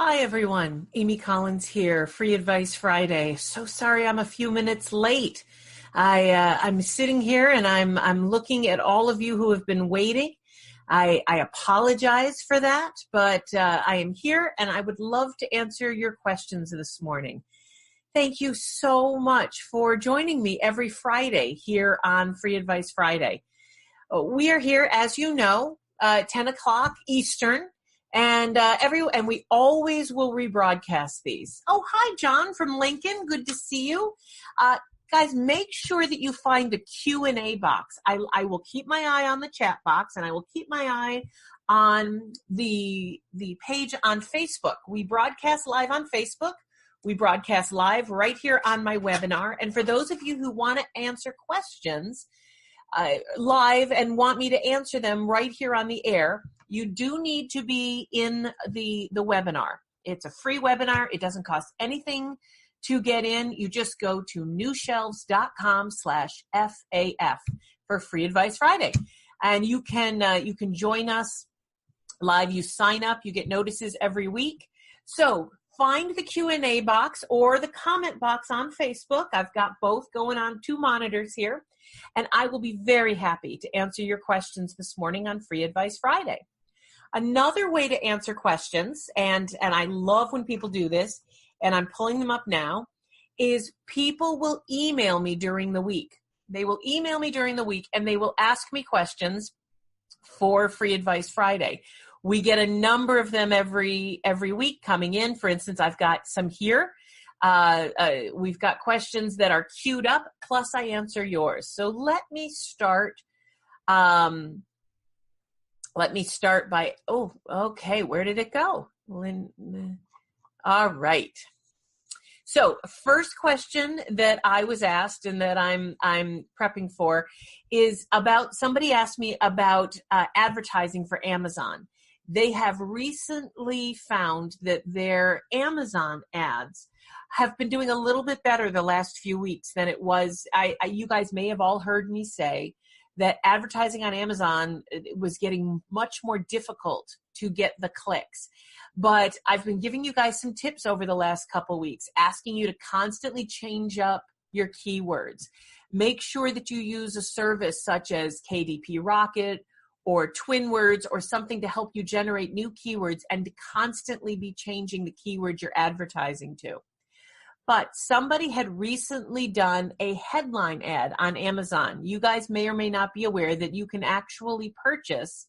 Hi, everyone. Amy Collins here, Free Advice Friday. So sorry I'm a few minutes late. I'm sitting here and I'm looking at all of you who have been waiting. I apologize for that, but I am here and I would love to answer your questions this morning. Thank you so much for joining me every Friday here on Free Advice Friday. We are here, as you know, 10 o'clock Eastern. And we always will rebroadcast these. Oh, hi, John from Lincoln. Good to see you. Guys, make sure that you find the Q&A box. I will keep my eye on the chat box, and I will keep my eye on the page on Facebook. We broadcast live on Facebook. We broadcast live right here on my webinar. And for those of you who want to answer questions live and want me to answer them right here on the air, you do need to be in the webinar. It's a free webinar. It doesn't cost anything to get in. You just go to newshelves.com/FAF for Free Advice Friday. And you can join us live. You sign up. You get notices every week. So find the Q&A box or the comment box on Facebook. I've got both going on two monitors here. And I will be very happy to answer your questions this morning on Free Advice Friday. Another way to answer questions, and I love when people do this, and I'm pulling them up now, is people will email me during the week. They will email me during the week, and they will ask me questions for Free Advice Friday. We get a number of them every week coming in. For instance, I've got some here. We've got questions that are queued up, plus I answer yours. So let me start. Okay, where did it go? All right. So first question that I was asked and that I'm prepping for is about, somebody asked me about advertising for Amazon. They have recently found that their Amazon ads have been doing a little bit better the last few weeks than it was. You guys may have all heard me say that advertising on Amazon was getting much more difficult to get the clicks. But I've been giving you guys some tips over the last couple weeks, asking you to constantly change up your keywords. Make sure that you use a service such as KDP Rocket or TwinWords or something to help you generate new keywords and to constantly be changing the keywords you're advertising to. But somebody had recently done a headline ad on Amazon. You guys may or may not be aware that you can actually purchase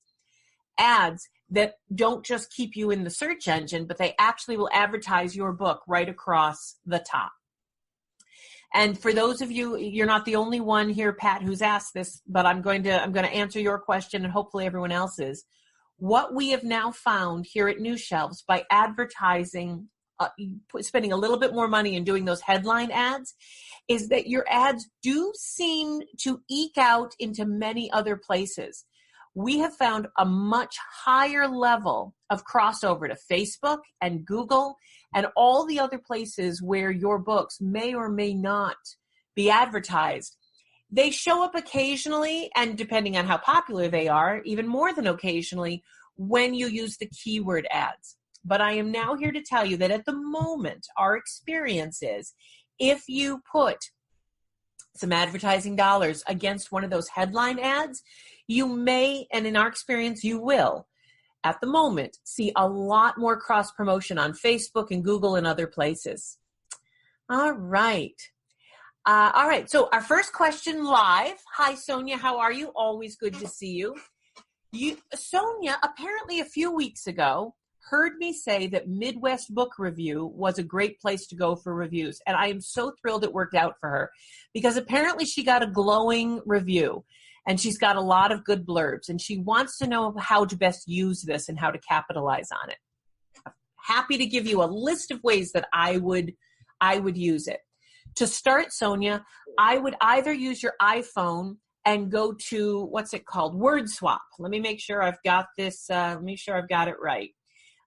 ads that don't just keep you in the search engine, but they actually will advertise your book right across the top. And for those of you, you're not the only one here, Pat, who's asked this, but I'm going to answer your question and hopefully everyone else's. What we have now found here at New Shelves by advertising, spending a little bit more money and doing those headline ads, is that your ads do seem to eke out into many other places. We have found a much higher level of crossover to Facebook and Google and all the other places where your books may or may not be advertised. They show up occasionally, and depending on how popular they are, even more than occasionally, when you use the keyword ads. But I am now here to tell you that at the moment, our experience is if you put some advertising dollars against one of those headline ads, you may, and in our experience, you will, at the moment, see a lot more cross-promotion on Facebook and Google and other places. All right. So our first question live. Hi, Sonia. How are you? Always good to see you. Sonia, apparently a few weeks ago, heard me say that Midwest Book Review was a great place to go for reviews. And I am so thrilled it worked out for her because apparently she got a glowing review and she's got a lot of good blurbs and she wants to know how to best use this and how to capitalize on it. I'm happy to give you a list of ways that I would use it. To start, Sonia, I would either use your iPhone and go to, what's it called? Word Swap. Let me make sure I've got this, let me make sure I've got it right.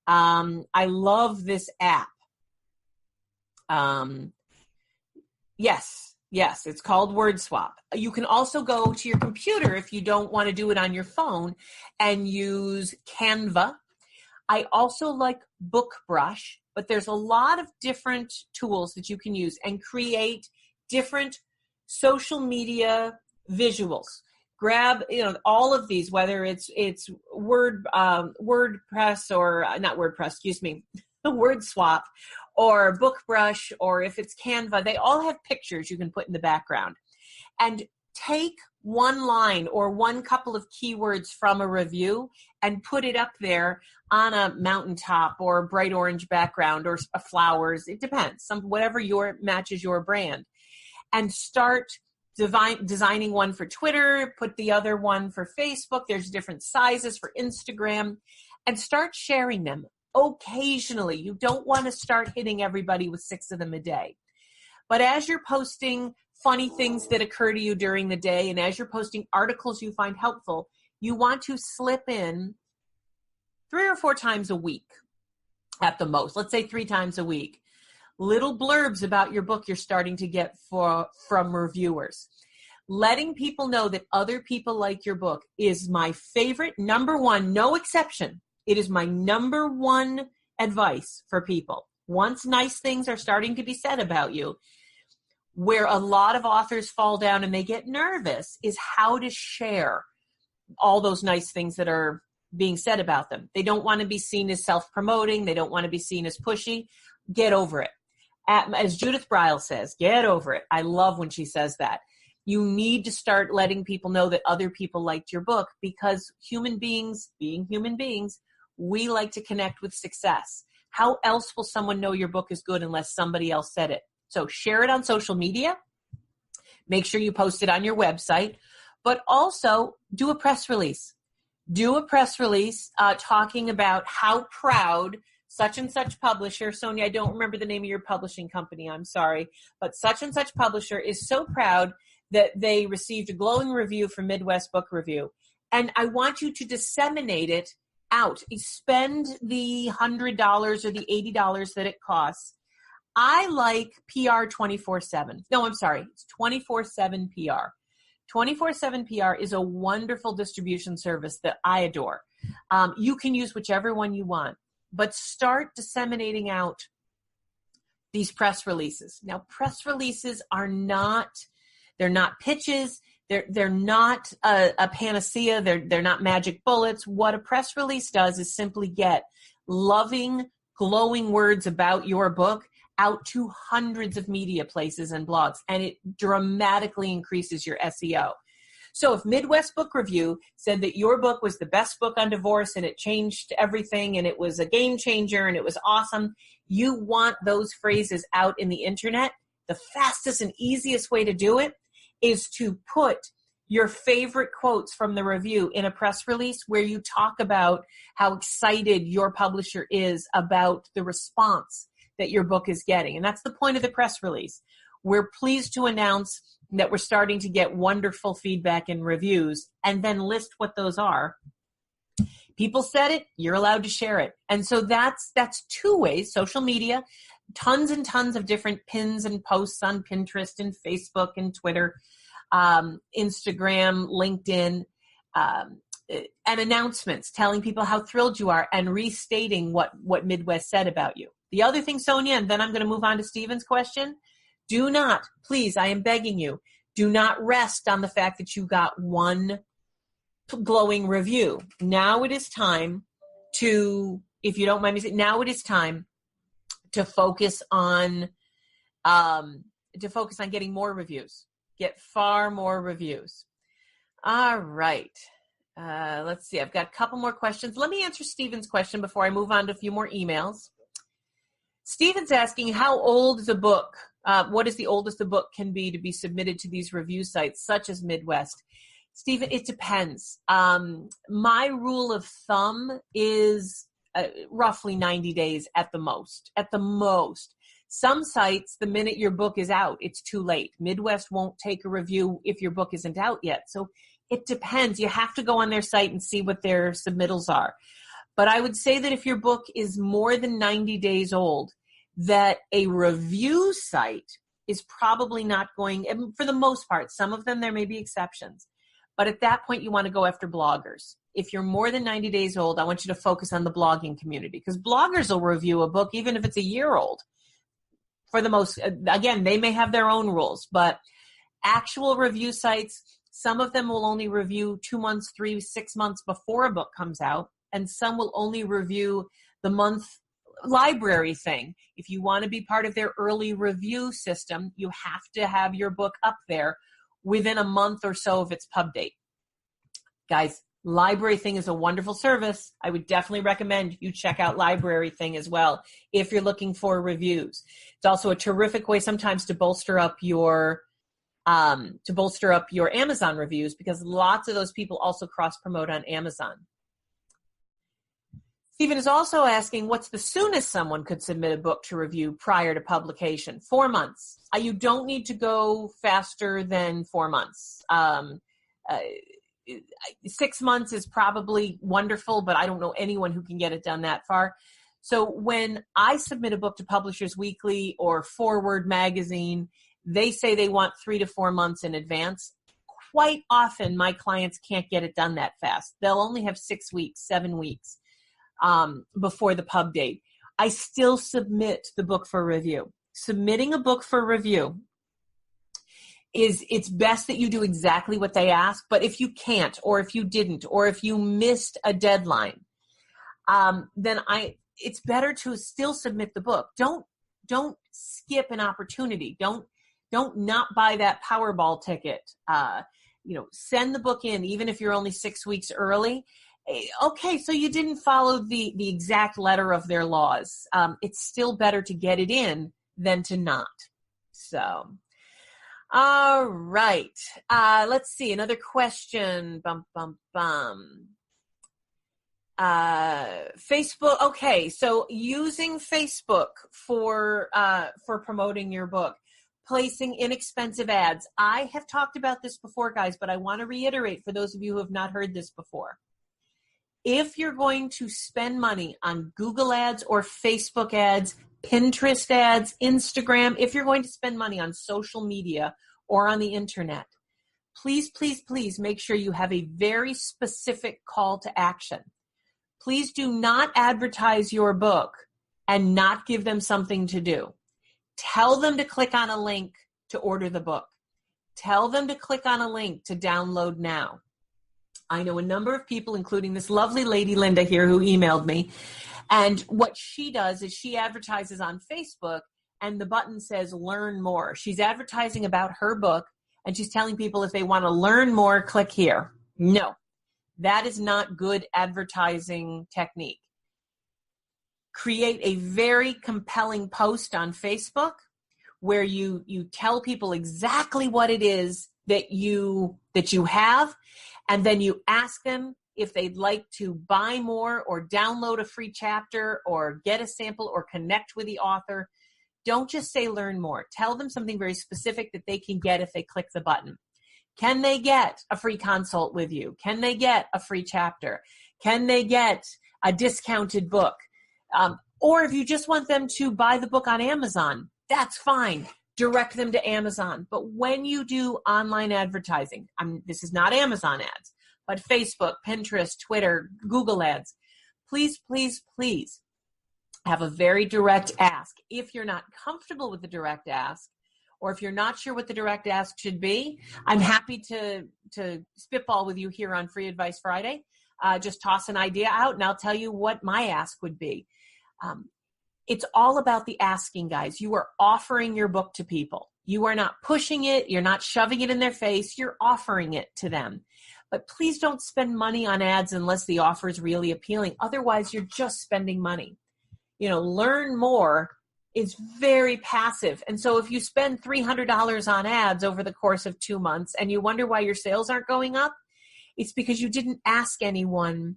I love this app. Yes, it's called Word Swap. You can also go to your computer if you don't want to do it on your phone and use Canva. I also like BookBrush, but there's a lot of different tools that you can use and create different social media visuals. Grab, all of these, whether it's WordPress or not WordPress, excuse me, WordSwap or BookBrush, or if it's Canva, they all have pictures you can put in the background. And take one line or one couple of keywords from a review and put it up there on a mountaintop or a bright orange background or flowers. It depends, whatever matches your brand. And start designing one for Twitter, put the other one for Facebook. There's different sizes for Instagram, and start sharing them occasionally. You don't want to start hitting everybody with 6 of them a day. But as you're posting funny things that occur to you during the day, and as you're posting articles you find helpful, you want to slip in 3 or 4 times a week at the most. Let's say 3 times a week. Little blurbs about your book you're starting to get from reviewers. Letting people know that other people like your book is my favorite, number one, no exception. It is my number one advice for people. Once nice things are starting to be said about you, where a lot of authors fall down and they get nervous is how to share all those nice things that are being said about them. They don't want to be seen as self-promoting. They don't want to be seen as pushy. Get over it. As Judith Brile says, get over it. I love when she says that. You need to start letting people know that other people liked your book, because human beings, being human beings, we like to connect with success. How else will someone know your book is good unless somebody else said it? So share it on social media. Make sure you post it on your website, but also do a press release. Do a press release talking about how proud such and such publisher, Sonia, I don't remember the name of your publishing company, I'm sorry, but such and such publisher is so proud that they received a glowing review from Midwest Book Review. And I want you to disseminate it out. Spend the $100 or the $80 that it costs. I like PR 24/7. No, I'm sorry. It's 24/7 PR. 24/7 PR is a wonderful distribution service that I adore. You can use whichever one you want, but start disseminating out these press releases. Now, press releases are they're not pitches. They're not a panacea. They're not magic bullets. What a press release does is simply get loving, glowing words about your book out to hundreds of media places and blogs, and it dramatically increases your SEO. So if Midwest Book Review said that your book was the best book on divorce and it changed everything and it was a game changer and it was awesome, you want those phrases out in the internet. The fastest and easiest way to do it is to put your favorite quotes from the review in a press release where you talk about how excited your publisher is about the response that your book is getting. And that's the point of the press release. We're pleased to announce that we're starting to get wonderful feedback and reviews, and then list what those are. People said it, you're allowed to share it. And so that's 2 ways, social media, tons and tons of different pins and posts on Pinterest and Facebook and Twitter, Instagram, LinkedIn, and announcements telling people how thrilled you are and restating what Midwest said about you. The other thing, Sonia, and then I'm going to move on to Stephen's question, do not, please, I am begging you, do not rest on the fact that you got one glowing review. Now it is time to, if you don't mind me saying, now it is time to focus on getting more reviews. Get far more reviews. All right. Let's see. I've got a couple more questions. Let me answer Stephen's question before I move on to a few more emails. Stephen's asking, how old is a book? What is the oldest a book can be to be submitted to these review sites, such as Midwest? Stephen, it depends. My rule of thumb is roughly 90 days at the most. At the most. Some sites, the minute your book is out, it's too late. Midwest won't take a review if your book isn't out yet. So it depends. You have to go on their site and see what their submittals are. But I would say that if your book is more than 90 days old, that a review site is probably not going, and for the most part, some of them there may be exceptions, but at that point you want to go after bloggers. if you're more than 90 days old, I want you to focus on the blogging community, because bloggers will review a book even if it's a year old. For the most, again, they may have their own rules, but actual review sites, some of them will only review 2 months, 3, 6 months before a book comes out, and some will only review the month library thing. If you want to be part of their early review system, you have to have your book up there within a month or so of its pub date. Guys, Library Thing is a wonderful service. I would definitely recommend you check out Library Thing as well if you're looking for reviews. It's also a terrific way sometimes to bolster up your Amazon reviews, because lots of those people also cross-promote on Amazon. Stephen is also asking, what's the soonest someone could submit a book to review prior to publication? 4 months. You don't need to go faster than 4 months. 6 months is probably wonderful, but I don't know anyone who can get it done that far. So when I submit a book to Publishers Weekly or Forward Magazine, they say they want 3 to 4 months in advance. Quite often, my clients can't get it done that fast. They'll only have 6 weeks, 7 weeks before the pub date. I still submit the book for review. Submitting a book for review it's best that you do exactly what they ask, but if you can't, or if you didn't, or if you missed a deadline, then it's better to still submit the book. Don't skip an opportunity. Don't not buy that Powerball ticket. Send the book in, even if you're only 6 weeks early. Okay, so you didn't follow the exact letter of their laws. It's still better to get it in than to not. So, all right. Let's see, another question. Facebook. Okay, so using Facebook for promoting your book, placing inexpensive ads. I have talked about this before, guys, but I want to reiterate for those of you who have not heard this before. If you're going to spend money on Google ads or Facebook ads, Pinterest ads, Instagram, if you're going to spend money on social media or on the internet, please, please, please make sure you have a very specific call to action. Please do not advertise your book and not give them something to do. Tell them to click on a link to order the book. Tell them to click on a link to download now. I know a number of people, including this lovely lady, Linda, here, who emailed me. And what she does is she advertises on Facebook, and the button says learn more. She's advertising about her book, and she's telling people if they want to learn more, click here. No, that is not good advertising technique. Create a very compelling post on Facebook where you tell people exactly what it is that you have, and then you ask them if they'd like to buy more or download a free chapter or get a sample or connect with the author. Don't just say learn more. Tell them something very specific that they can get if they click the button. Can they get a free consult with you? Can they get a free chapter? Can they get a discounted book? Or if you just want them to buy the book on Amazon, that's fine. Direct them to Amazon. But when you do online advertising, this is not Amazon ads, but Facebook, Pinterest, Twitter, Google ads, please, please, please have a very direct ask. If you're not comfortable with the direct ask, or if you're not sure what the direct ask should be, I'm happy to spitball with you here on Free Advice Friday. Just toss an idea out and I'll tell you what my ask would be. It's all about the asking, guys. You are offering your book to people. You are not pushing it. You're not shoving it in their face. You're offering it to them. But please don't spend money on ads unless the offer is really appealing. Otherwise, you're just spending money. Learn more is very passive. And so if you spend $300 on ads over the course of 2 months and you wonder why your sales aren't going up, it's because you didn't ask anyone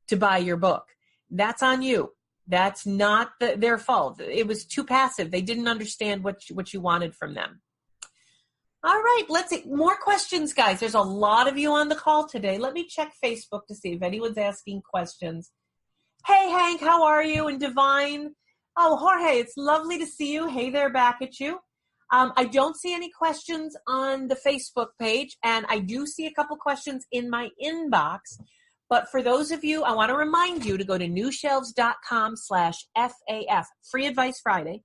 to buy your book. That's on you. That's not their fault. It was too passive. They didn't understand what you wanted from them. All right, let's see. More questions, guys. There's a lot of you on the call today. Let me check Facebook to see if anyone's asking questions. Hey, Hank, how are you? And Divine. Oh, Jorge, it's lovely to see you. Hey there, back at you. I don't see any questions on the Facebook page, and I do see a couple questions in my inbox. But for those of you, I want to remind you to go to newshelves.com/FAF, Free Advice Friday,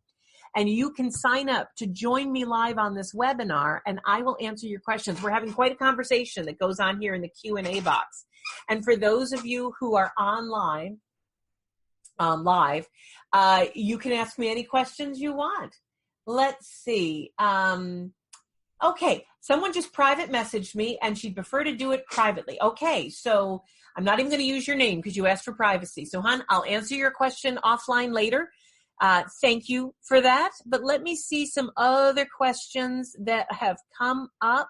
and you can sign up to join me live on this webinar, and I will answer your questions. We're having quite a conversation that goes on here in the Q&A box. And for those of you who are online, live, you can ask me any questions you want. Let's see. Okay, someone just private messaged me, and she'd prefer to do it privately. Okay, so I'm not even going to use your name because you asked for privacy. So, hon, I'll answer your question offline later. Thank you for that. But let me see some other questions that have come up.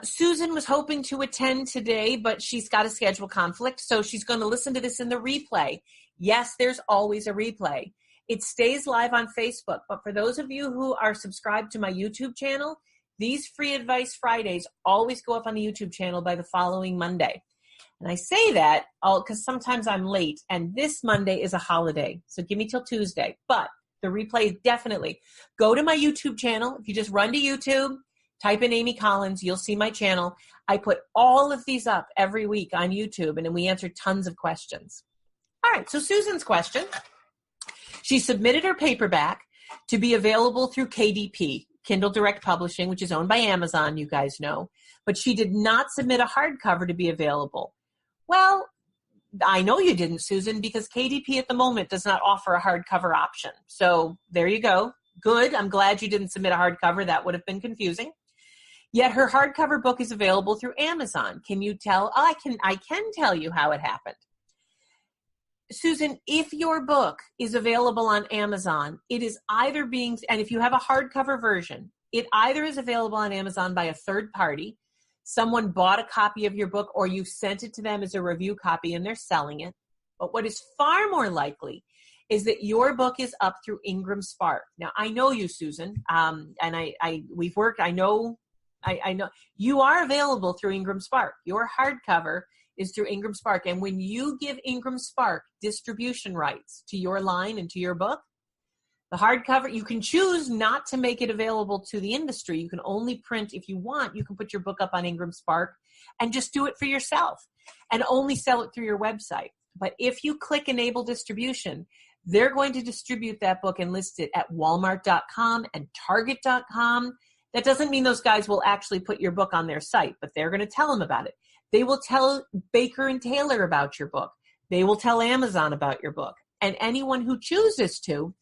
Susan was hoping to attend today, but she's got a schedule conflict, so she's going to listen to this in the replay. Yes, there's always a replay. It stays live on Facebook, but for those of you who are subscribed to my YouTube channel, these Free Advice Fridays always go up on the YouTube channel by the following Monday. And I say that because sometimes I'm late, and this Monday is a holiday, so give me till Tuesday. But the replay, definitely. Go to my YouTube channel. If you just run to YouTube, type in Amy Collins, you'll see my channel. I put all of these up every week on YouTube, and then we answer tons of questions. All right, so Susan's question. She submitted her paperback to be available through KDP, Kindle Direct Publishing, which is owned by Amazon, you guys know. But she did not submit a hardcover to be available. Well, I know you didn't, Susan, because KDP at the moment does not offer a hardcover option. So there you go. Good. I'm glad you didn't submit a hardcover. That would have been confusing. Yet her hardcover book is available through Amazon. Can you tell? I can tell you how it happened. Susan, if your book is available on Amazon, it is either being, and if you have a hardcover version, it either is available on Amazon by a third party, someone bought a copy of your book, or you sent it to them as a review copy and they're selling it. But what is far more likely is that your book is up through Ingram Spark. Now, I know you, Susan, and we've worked, I know you are available through Ingram Spark. Your hardcover is through Ingram Spark. And when you give Ingram Spark distribution rights to your line and to your book, the hardcover, you can choose not to make it available to the industry. You can only print, if you want, you can put your book up on Ingram Spark and just do it for yourself and only sell it through your website. But if you click Enable Distribution, they're going to distribute that book and list it at Walmart.com and Target.com. That doesn't mean those guys will actually put your book on their site, but they're going to tell them about it. They will tell Baker and Taylor about your book. They will tell Amazon about your book. And anyone who chooses to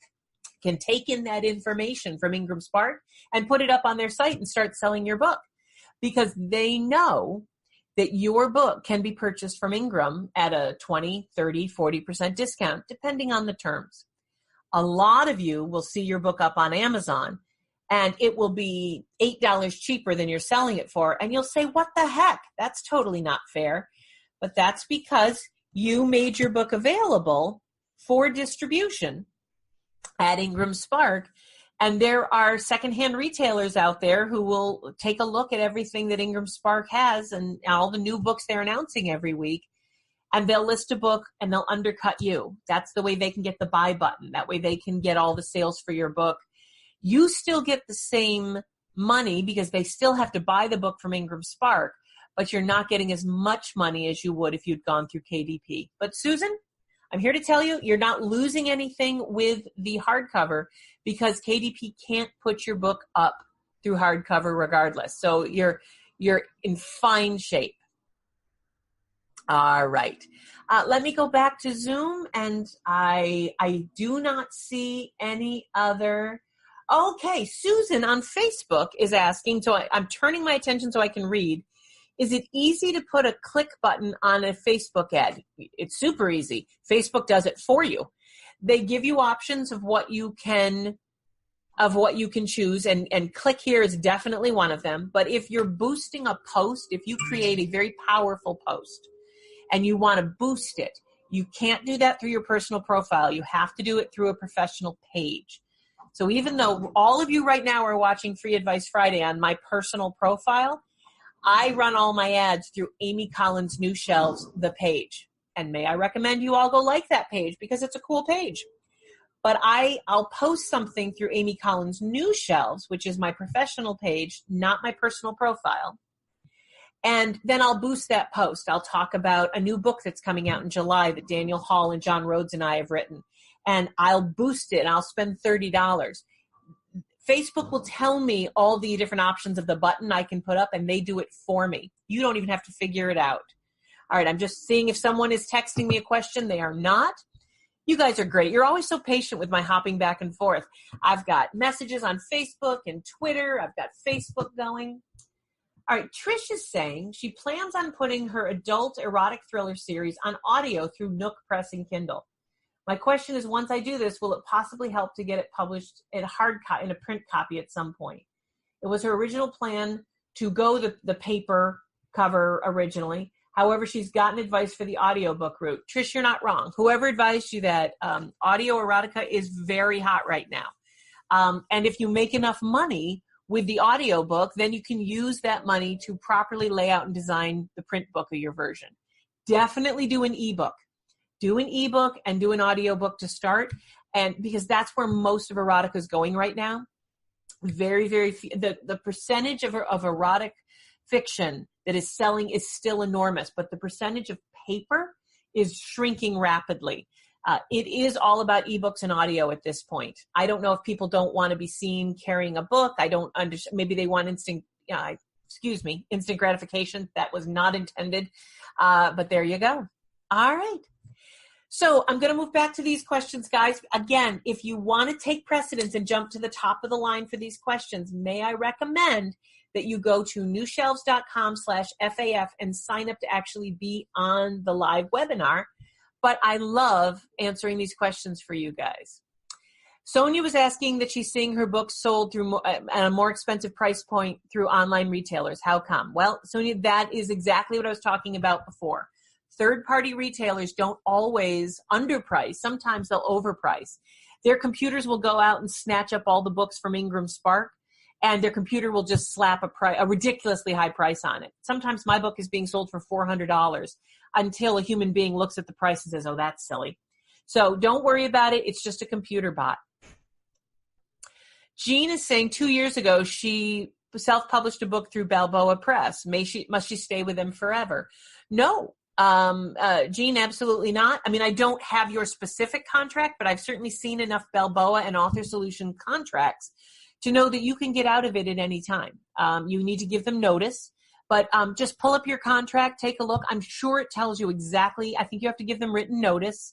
can take in that information from Ingram Spark and put it up on their site and start selling your book, because they know that your book can be purchased from Ingram at a 20, 30, 40% discount, depending on the terms. A lot of you will see your book up on Amazon, and it will be $8 cheaper than you're selling it for. And you'll say, what the heck? That's totally not fair. But that's because you made your book available for distribution at Ingram Spark. And there are secondhand retailers out there who will take a look at everything that Ingram Spark has and all the new books they're announcing every week. And they'll list a book and they'll undercut you. That's the way they can get the buy button. That way they can get all the sales for your book. You still get the same money because they still have to buy the book from Ingram Spark, but you're not getting as much money as you would if you'd gone through KDP. But Susan, I'm here to tell you, you're not losing anything with the hardcover because KDP can't put your book up through hardcover regardless. So you're in fine shape. All right. Let me go back to Zoom, and I do not see any other. Okay, Susan on Facebook is asking, so I'm turning my attention so I can read. Is it easy to put a click button on a Facebook ad? It's super easy. Facebook does it for you. They give you options of what you can choose, and click here is definitely one of them. But if you're boosting a post, if you create a very powerful post and you want to boost it, you can't do that through your personal profile. You have to do it through a professional page. So even though all of you right now are watching Free Advice Friday on my personal profile, I run all my ads through Amy Collins New Shelves, the page. And may I recommend you all go like that page because it's a cool page. But I'll post something through Amy Collins New Shelves, which is my professional page, not my personal profile. And then I'll boost that post. I'll talk about a new book that's coming out in July that Daniel Hall and John Rhodes and I have written. And I'll boost it and I'll spend $30. Facebook will tell me all the different options of the button I can put up, and they do it for me. You don't even have to figure it out. All right, I'm just seeing if someone is texting me a question. They are not. You guys are great. You're always so patient with my hopping back and forth. I've got messages on Facebook and Twitter. I've got Facebook going. All right, Trish is saying she plans on putting her adult erotic thriller series on audio through Nook Press and Kindle. My question is, once I do this, will it possibly help to get it published in a print copy at some point? It was her original plan to go the paper cover originally. However, she's gotten advice for the audiobook route. Trish, you're not wrong. Whoever advised you that, audio erotica is very hot right now. And if you make enough money with the audiobook, then you can use that money to properly lay out and design the print book of your version. Definitely do an ebook. Do an ebook and do an audiobook to start. And because that's where most of erotica is going right now. Very, very few. The percentage of erotic fiction that is selling is still enormous, but the percentage of paper is shrinking rapidly. It is all about ebooks and audio at this point. I don't know if people don't want to be seen carrying a book. I don't understand. Maybe they want instant gratification. That was not intended. But there you go. All right. So I'm going to move back to these questions, guys. Again, if you want to take precedence and jump to the top of the line for these questions, may I recommend that you go to newshelves.com/FAF and sign up to actually be on the live webinar. But I love answering these questions for you guys. Sonia was asking that she's seeing her books sold through at a more expensive price point through online retailers. How come? Well, Sonia, that is exactly what I was talking about before. Third-party retailers don't always underprice. Sometimes they'll overprice. Their computers will go out and snatch up all the books from Ingram Spark, and their computer will just slap a ridiculously high price on it. Sometimes my book is being sold for $400 until a human being looks at the price and says, oh, that's silly. So don't worry about it. It's just a computer bot. Jean is saying 2 years ago she self-published a book through Balboa Press. Must she stay with them forever? No. Jean, absolutely not. I mean, I don't have your specific contract, but I've certainly seen enough Balboa and Author Solution contracts to know that you can get out of it at any time. You need to give them notice, but just pull up your contract, take a look. I'm sure it tells you exactly. I think you have to give them written notice,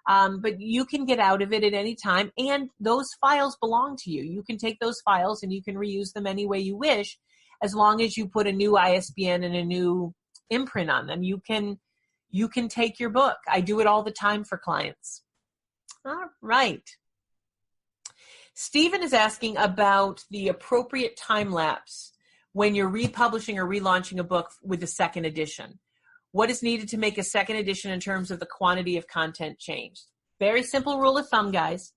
but you can get out of it at any time, and those files belong to you. You can take those files and you can reuse them any way you wish, as long as you put a new ISBN and a new imprint on them. You can take your book. I do it all the time for clients. All right. Stephen is asking about the appropriate time lapse when you're republishing or relaunching a book with a second edition. What is needed to make a second edition in terms of the quantity of content changed? Very simple rule of thumb, guys.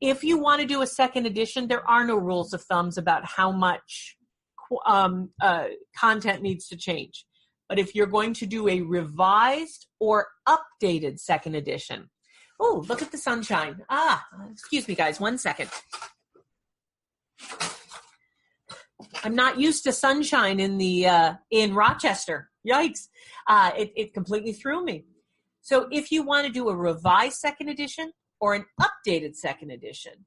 If you want to do a second edition, there are no rules of thumbs about how much content needs to change. But if you're going to do a revised or updated second edition, oh, look at the sunshine. Excuse me, guys, 1 second. I'm not used to sunshine in Rochester. Yikes. It completely threw me. So if you want to do a revised second edition or an updated second edition,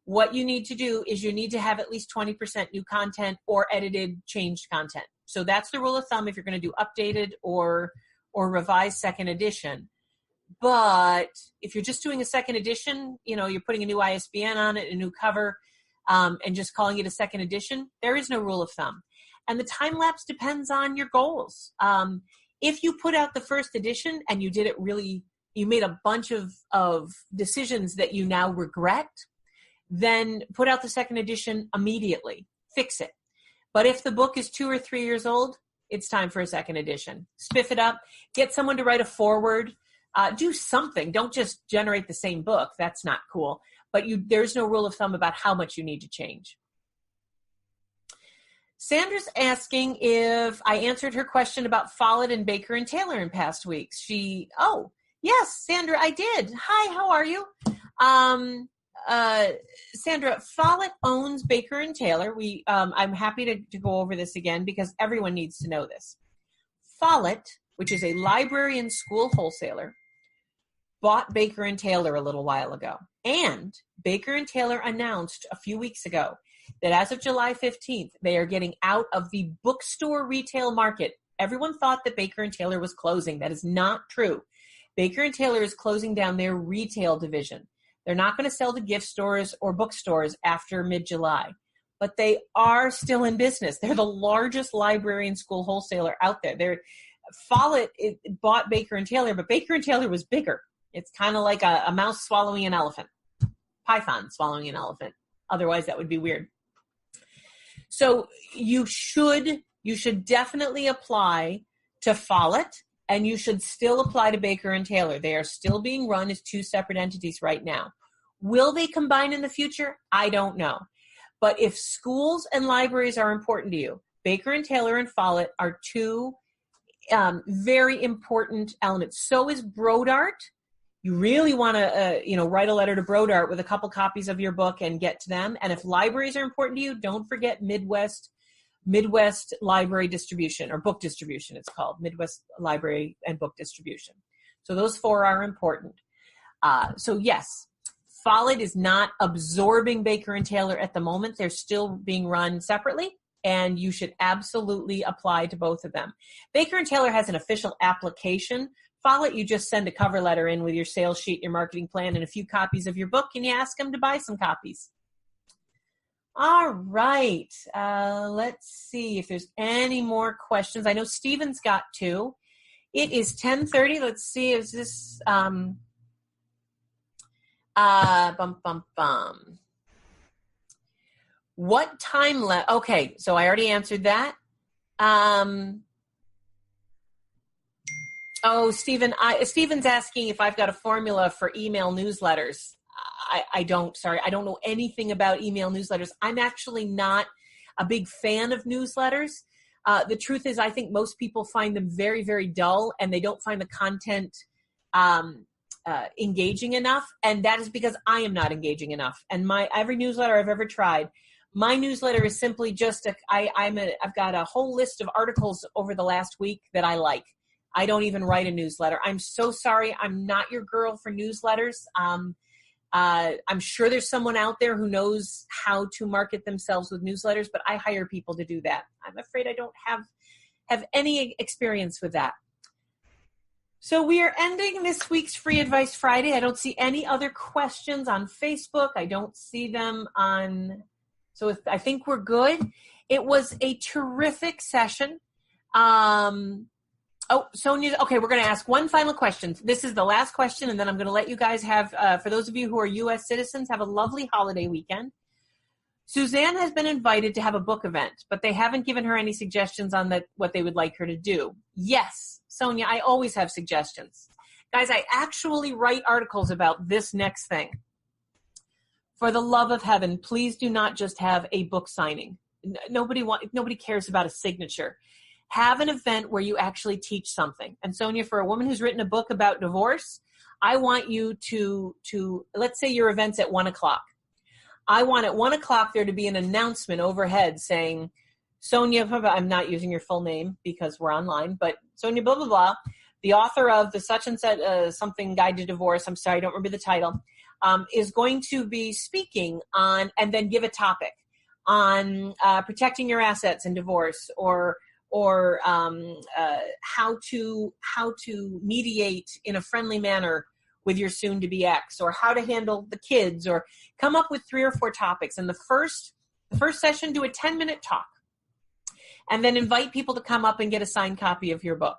what you need to do is you need to have at least 20% new content or edited, changed content. So that's the rule of thumb if you're going to do updated or revised second edition. But if you're just doing a second edition, you're putting a new ISBN on it, a new cover, and just calling it a second edition, there is no rule of thumb. And the time lapse depends on your goals. If you put out the first edition and you did it you made a bunch of decisions that you now regret, then put out the second edition immediately. Fix it. But if the book is 2 or 3 years old, it's time for a second edition. Spiff it up. Get someone to write a foreword. Do something. Don't just generate the same book. That's not cool. But there's no rule of thumb about how much you need to change. Sandra's asking if I answered her question about Follett and Baker and Taylor in past weeks. Yes, Sandra, I did. Hi, how are you? Sandra, Follett owns Baker and Taylor. I'm happy to go over this again because everyone needs to know this. Follett, which is a library and school wholesaler, bought Baker and Taylor a little while ago. And Baker and Taylor announced a few weeks ago that as of July 15th, they are getting out of the bookstore retail market. Everyone thought that Baker and Taylor was closing. That is not true. Baker and Taylor is closing down their retail division. They're not going to sell to gift stores or bookstores after mid-July, but they are still in business. They're the largest library and school wholesaler out there. Follett bought Baker and Taylor, but Baker and Taylor was bigger. It's kind of like a mouse swallowing an elephant, python swallowing an elephant. Otherwise, that would be weird. So you should definitely apply to Follett, and you should still apply to Baker and Taylor. They are still being run as two separate entities right now. Will they combine in the future? I don't know. But if schools and libraries are important to you, Baker and Taylor and Follett are two very important elements. So is Brodart. You really want to, write a letter to Brodart with a couple copies of your book and get to them. And if libraries are important to you, don't forget Midwest Library Distribution, or Book Distribution, it's called, Midwest Library and Book Distribution. So those four are important. So yes, Follett is not absorbing Baker and Taylor at the moment. They're still being run separately, and you should absolutely apply to both of them. Baker and Taylor has an official application. Follett, you just send a cover letter in with your sales sheet, your marketing plan, and a few copies of your book, and you ask them to buy some copies. All right. Let's see if there's any more questions. I know Stephen's got two. It is 10:30. Let's see. Is this what time left? Okay, so I already answered that. Stephen's asking if I've got a formula for email newsletters. I don't know anything about email newsletters. I'm actually not a big fan of newsletters. The truth is, I think most people find them very, very dull, and they don't find the content engaging enough. And that is because I am not engaging enough. And every newsletter I've ever tried, my newsletter is simply just I've got a whole list of articles over the last week that I like. I don't even write a newsletter. I'm so sorry. I'm not your girl for newsletters. I'm sure there's someone out there who knows how to market themselves with newsletters, but I hire people to do that. I'm afraid I don't have any experience with that. So we are ending this week's Free Advice Friday. I don't see any other questions on Facebook. I don't see them so I think we're good. It was a terrific session. Sonia, okay, we're going to ask one final question. This is the last question, and then I'm going to let you guys have, for those of you who are U.S. citizens, have a lovely holiday weekend. Suzanne has been invited to have a book event, but they haven't given her any suggestions on what they would like her to do. Yes, Sonia, I always have suggestions. Guys, I actually write articles about this next thing. For the love of heaven, please do not just have a book signing. Nobody cares about a signature. Have an event where you actually teach something. And Sonia, for a woman who's written a book about divorce, I want you to let's say your event's at 1:00. I want at 1:00 there to be an announcement overhead saying, Sonia, I'm not using your full name because we're online, but Sonia blah, blah, blah, the author of the such and such something guide to divorce, I'm sorry, I don't remember the title, is going to be speaking on, and then give a topic on protecting your assets in divorce, or how to mediate in a friendly manner with your soon-to-be ex, or how to handle the kids, or come up with 3 or 4 topics. And the first session, do a 10-minute talk, and then invite people to come up and get a signed copy of your book.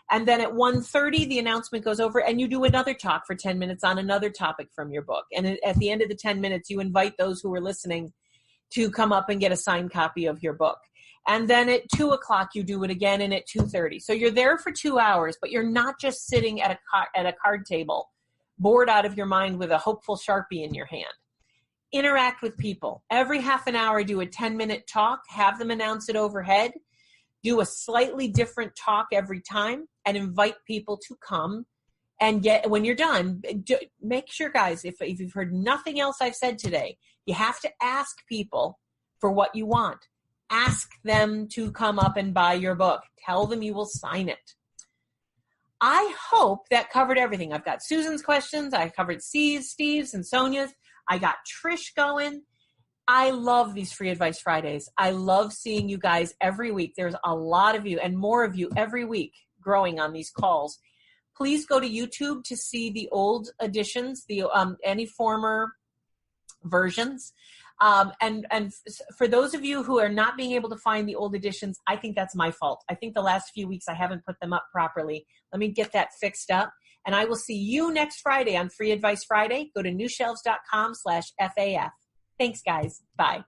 And then at 1:30, the announcement goes over, and you do another talk for 10 minutes on another topic from your book. And at the end of the 10 minutes, you invite those who are listening to come up and get a signed copy of your book. And then at 2:00, you do it again, and at 2:30. So you're there for 2 hours, but you're not just sitting at a card table, bored out of your mind with a hopeful Sharpie in your hand. Interact with people. Every half an hour, do a 10-minute talk, have them announce it overhead, do a slightly different talk every time, and invite people to come. And when you're done, make sure, guys, if you've heard nothing else I've said today, you have to ask people for what you want. Ask them to come up and buy your book. Tell them you will sign it. I hope that covered everything. I've got Susan's questions. I covered Steve's and Sonia's. I got Trish going. I love these Free Advice Fridays. I love seeing you guys every week. There's a lot of you and more of you every week growing on these calls. Please go to YouTube to see the old editions, any former versions. And for those of you who are not being able to find the old editions, I think that's my fault. I think the last few weeks I haven't put them up properly. Let me get that fixed up. And I will see you next Friday on Free Advice Friday. Go to newshelves.com/FAF. Thanks, guys. Bye.